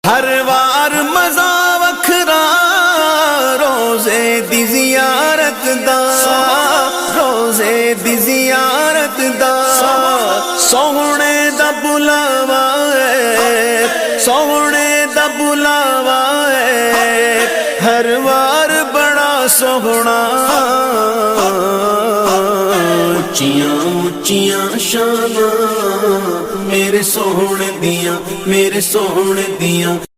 हर वार मजा वखरा रोजे दी जियारत दा, रोजे दी जियारत दा। सोहणे दा बुलावा है, सोहणे दा बुलावा है, हर वार बड़ा सोहना। उच्चियां उच्चियां शानां मेरे सोहणे दियां, मेरे सोहणे दियां।